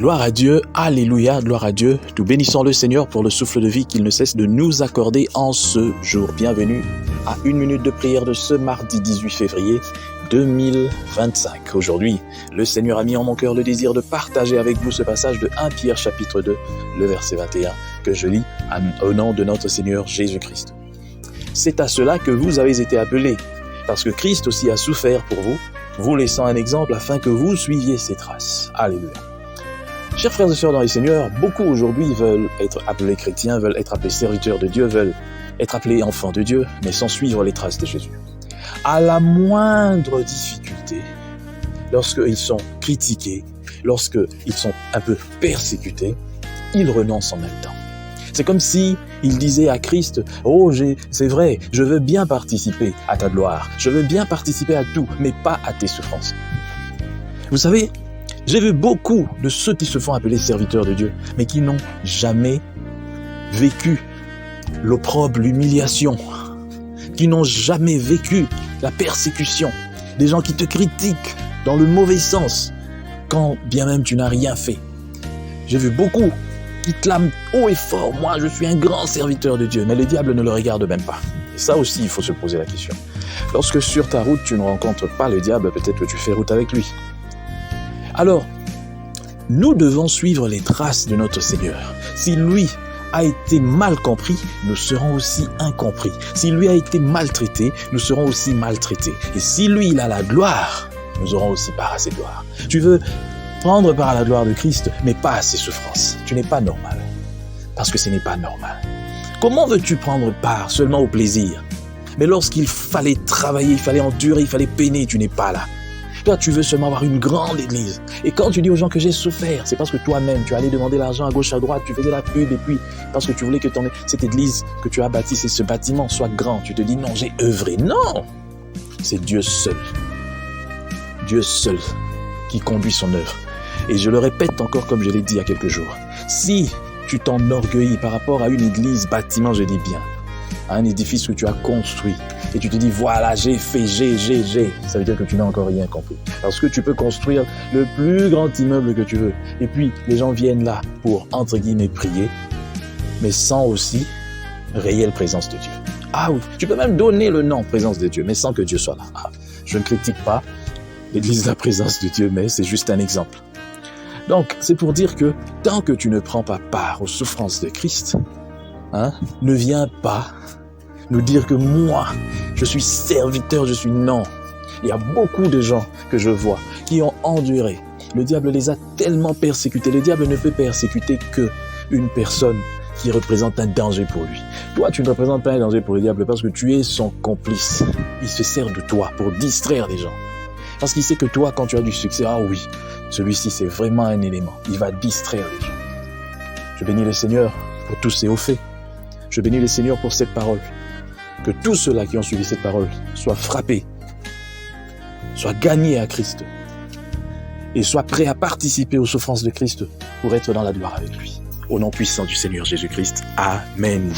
Gloire à Dieu, alléluia, gloire à Dieu. Nous bénissons le Seigneur pour le souffle de vie qu'il ne cesse de nous accorder en ce jour. Bienvenue à 1 minute de prière de ce mardi 18 février 2025. Aujourd'hui, le Seigneur a mis en mon cœur le désir de partager avec vous ce passage de 1 Pierre chapitre 2, le verset 21, que je lis au nom de notre Seigneur Jésus-Christ. C'est à cela que vous avez été appelés, parce que Christ aussi a souffert pour vous, vous laissant un exemple afin que vous suiviez ses traces. Alléluia. Chers frères et sœurs dans le Seigneur, beaucoup aujourd'hui veulent être appelés chrétiens, veulent être appelés serviteurs de Dieu, veulent être appelés enfants de Dieu, mais sans suivre les traces de Jésus. À la moindre difficulté, lorsqu'ils sont critiqués, lorsqu'ils sont un peu persécutés, ils renoncent en même temps. C'est comme si ils disaient à Christ, « Oh, c'est vrai, je veux bien participer à ta gloire, je veux bien participer à tout, mais pas à tes souffrances. » Vous savez, j'ai vu beaucoup de ceux qui se font appeler serviteurs de Dieu, mais qui n'ont jamais vécu l'opprobre, l'humiliation, qui n'ont jamais vécu la persécution, des gens qui te critiquent dans le mauvais sens, quand bien même tu n'as rien fait. J'ai vu beaucoup qui clament haut et fort, moi je suis un grand serviteur de Dieu, mais le diable ne le regarde même pas. Et ça aussi, il faut se poser la question. Lorsque sur ta route, tu ne rencontres pas le diable, peut-être que tu fais route avec lui. Alors, nous devons suivre les traces de notre Seigneur. Si lui a été mal compris, nous serons aussi incompris. Si lui a été maltraité, nous serons aussi maltraités. Et si lui, il a la gloire, nous aurons aussi part à ses gloires. Tu veux prendre part à la gloire de Christ, mais pas à ses souffrances. Tu n'es pas normal. Parce que ce n'est pas normal. Comment veux-tu prendre part seulement au plaisir? Mais lorsqu'il fallait travailler, il fallait endurer, il fallait peiner, tu n'es pas là. Toi, tu veux seulement avoir une grande église. Et quand tu dis aux gens que j'ai souffert, c'est parce que toi-même, tu allais demander l'argent à gauche, à droite, tu faisais la pub, et puis parce que tu voulais que cette église que tu as bâtie, ce bâtiment soit grand. Tu te dis, non, j'ai œuvré. Non! C'est Dieu seul. Dieu seul qui conduit son œuvre. Et je le répète encore comme je l'ai dit il y a quelques jours. Si tu t'enorgueillis par rapport à une église, bâtiment, je dis bien, à un édifice que tu as construit, et tu te dis, voilà, j'ai fait, ça veut dire que tu n'as encore rien compris. Parce que tu peux construire le plus grand immeuble que tu veux, et puis les gens viennent là pour, entre guillemets, prier, mais sans aussi réelle présence de Dieu. Ah oui, tu peux même donner le nom présence de Dieu, mais sans que Dieu soit là. Ah, je ne critique pas l'église de la présence de Dieu, mais c'est juste un exemple. Donc, c'est pour dire que tant que tu ne prends pas part aux souffrances de Christ, ne viens pas nous dire que moi, je suis serviteur, je suis non. Il y a beaucoup de gens que je vois qui ont enduré. Le diable les a tellement persécutés. Le diable ne peut persécuter qu'une personne qui représente un danger pour lui. Toi, tu ne représentes pas un danger pour le diable parce que tu es son complice. Il se sert de toi pour distraire les gens. Parce qu'il sait que toi, quand tu as du succès, ah oui, celui-ci, c'est vraiment un élément. Il va distraire les gens. Je bénis le Seigneur pour tous ces hauts faits. Je bénis le Seigneur pour cette parole. Que tous ceux-là qui ont suivi cette parole soient frappés, soient gagnés à Christ et soient prêts à participer aux souffrances de Christ pour être dans la gloire avec lui. Au nom puissant du Seigneur Jésus-Christ. Amen.